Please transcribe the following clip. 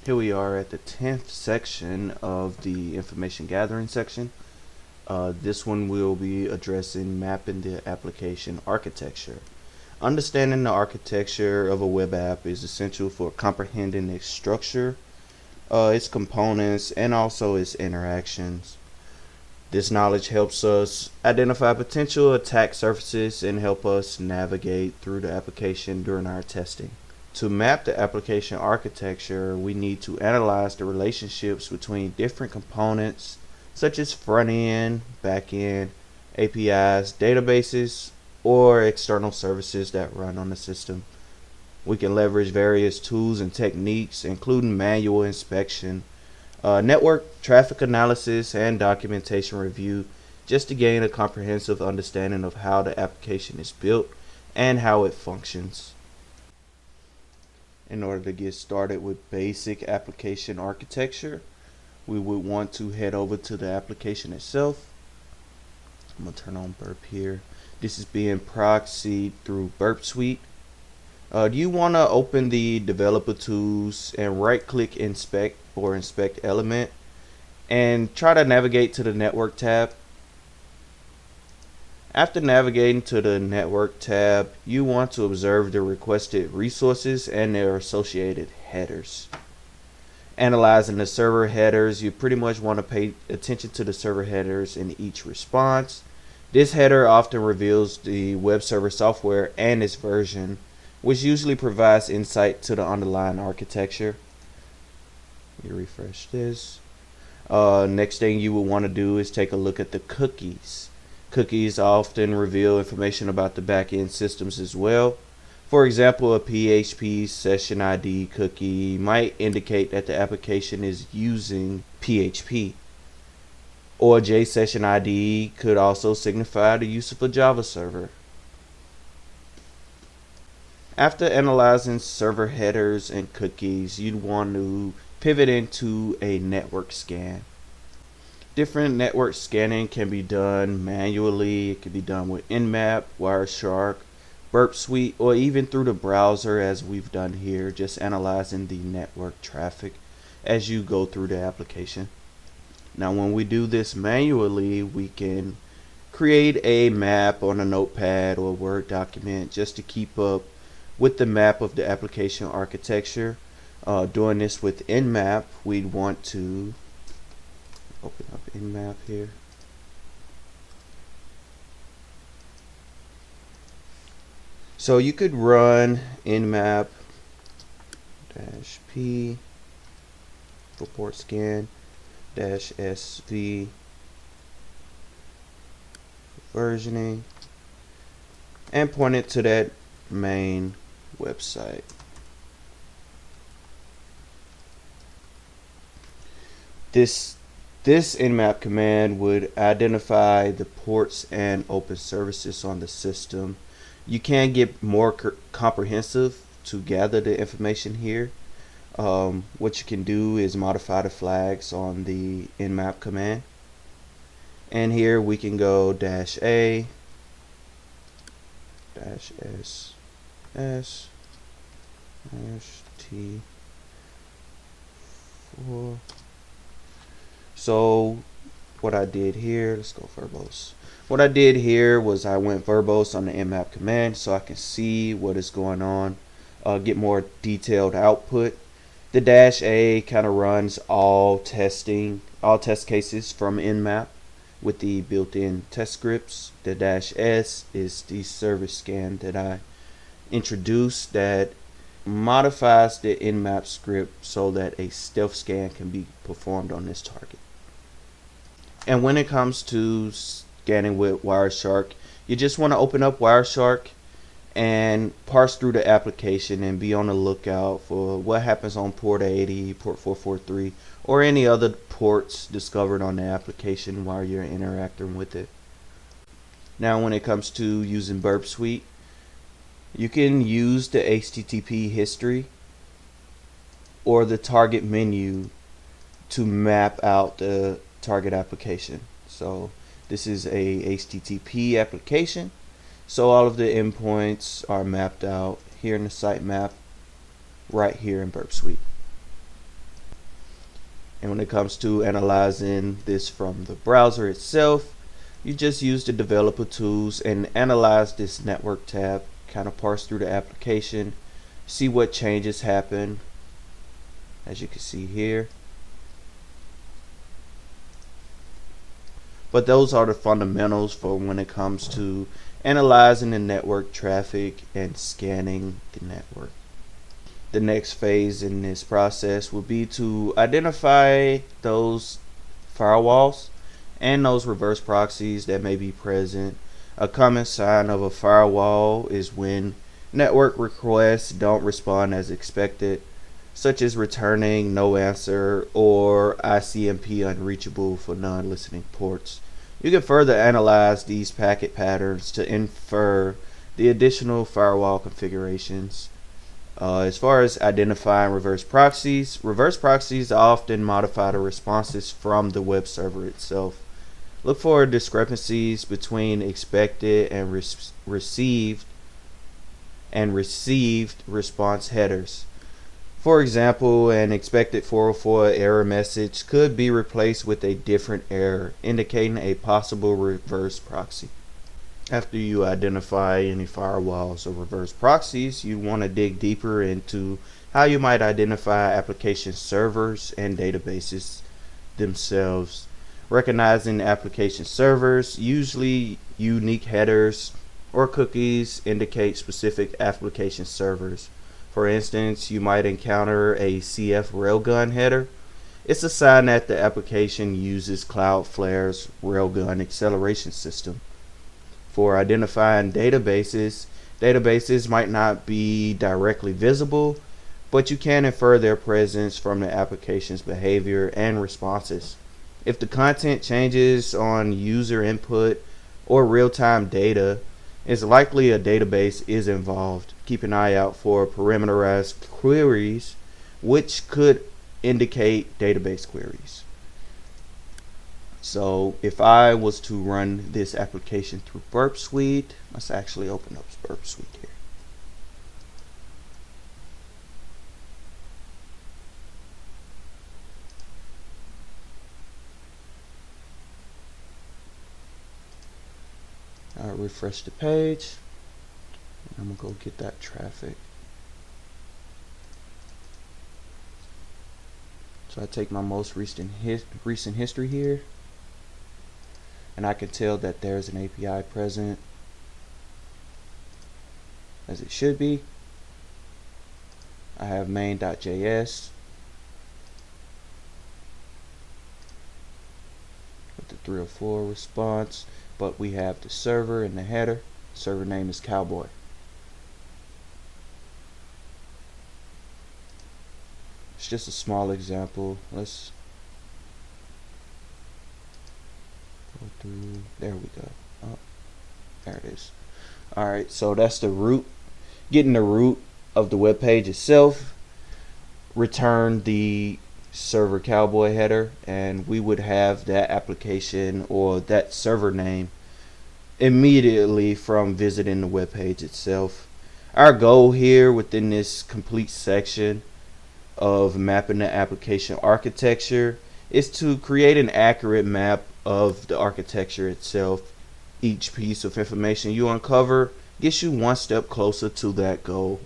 Here we are at the 10th section of the information gathering section. This one will be addressing mapping the application architecture. Understanding the architecture of a web app is essential for comprehending its structure, its components, and also its interactions. This knowledge helps us identify potential attack surfaces and help us navigate through the application during our testing. To map the application architecture, we need to analyze the relationships between different components such as front end, back end, APIs, databases, or external services that run on the system. We can leverage various tools and techniques, including manual inspection, network traffic analysis, and documentation review, just to gain a comprehensive understanding of how the application is built and how it functions. In order to get started with basic application architecture, we would want to head over to the application itself. I'm going to turn on Burp here. This is being proxied through Burp Suite. You want to open the developer tools and right click inspect or inspect element and try to navigate to the network tab. After navigating to the network tab, you want to observe the requested resources and their associated headers. Analyzing the server headers, you pretty much want to pay attention to the server headers in each response. This header often reveals the web server software and its version, which usually provides insight to the underlying architecture. Let me refresh this. Next thing you will want to do is take a look at the cookies. Cookies often reveal information about the backend systems as well. For example, a PHP session ID cookie might indicate that the application is using PHP. Or a JSession ID could also signify the use of a Java server. After analyzing server headers and cookies, you'd want to pivot into a network scan. Different network scanning can be done manually. It can be done with Nmap, Wireshark, Burp Suite, or even through the browser as we've done here, just analyzing the network traffic as you go through the application. Now when we do this manually, we can create a map on a notepad or a Word document just to keep up with the map of the application architecture. Doing this with Nmap, we'd want to open up Nmap here. So you could run Nmap -p for port scan -sv for versioning and point it to that main website. This Nmap command would identify the ports and open services on the system. You can get more comprehensive to gather the information here. What you can do is modify the flags on the Nmap command. And here we can go -a, -s, -t4. So what I did here, let's go verbose. What I did here was I went verbose on the Nmap command so I can see what is going on, get more detailed output. The -a kind of runs all test cases from Nmap with the built-in test scripts. The -s is the service scan that I introduced that modifies the Nmap script so that a stealth scan can be performed on this target. And when it comes to scanning with Wireshark, you just want to open up Wireshark and parse through the application and be on the lookout for what happens on port 80, port 443, or any other ports discovered on the application while you're interacting with it. Now when it comes to using Burp Suite, you can use the HTTP history or the target menu to map out the target application. So this is a HTTP application, so all of the endpoints are mapped out here in the sitemap right here in Burp Suite. when it comes to analyzing this from the browser itself, you just use the developer tools and analyze this network tab, kind of parse through the application, see what changes happen, as you can see here. But those are the fundamentals for when it comes to analyzing the network traffic and scanning the network. The next phase in this process will be to identify those firewalls and those reverse proxies that may be present. A common sign of a firewall is when network requests don't respond as expected, such as returning no answer or ICMP unreachable for non-listening ports. You can further analyze these packet patterns to infer the additional firewall configurations. As far as identifying reverse proxies often modify the responses from the web server itself. Look for discrepancies between expected and received response headers. For example, an expected 404 error message could be replaced with a different error, indicating a possible reverse proxy. After you identify any firewalls or reverse proxies, you want to dig deeper into how you might identify application servers and databases themselves. Recognizing application servers, usually unique headers or cookies, indicate specific application servers. For instance, you might encounter a CF Railgun header. It's a sign that the application uses Cloudflare's Railgun acceleration system. For identifying databases might not be directly visible, but you can infer their presence from the application's behavior and responses. If the content changes on user input or real-time data, it's likely a database is involved. Keep an eye out for parameterized queries, which could indicate database queries. So if I was to run this application through Burp Suite, let's actually open up Burp Suite here. I'll refresh the page. I'm gonna go get that traffic. So I take my most recent history here, and I can tell that there's an API present, as it should be. I have main.js with the 304 response, but we have the server in the header. Server name is Cowboy. It's just a small example. Let's go through. There we go. Oh, there it is. Alright, so that's the root. Getting the root of the web page itself. Return the server Cowboy header, and we would have that application or that server name immediately from visiting the web page itself. Our goal here within this complete section of mapping the application architecture is to create an accurate map of the architecture itself. Each piece of information you uncover gets you one step closer to that goal.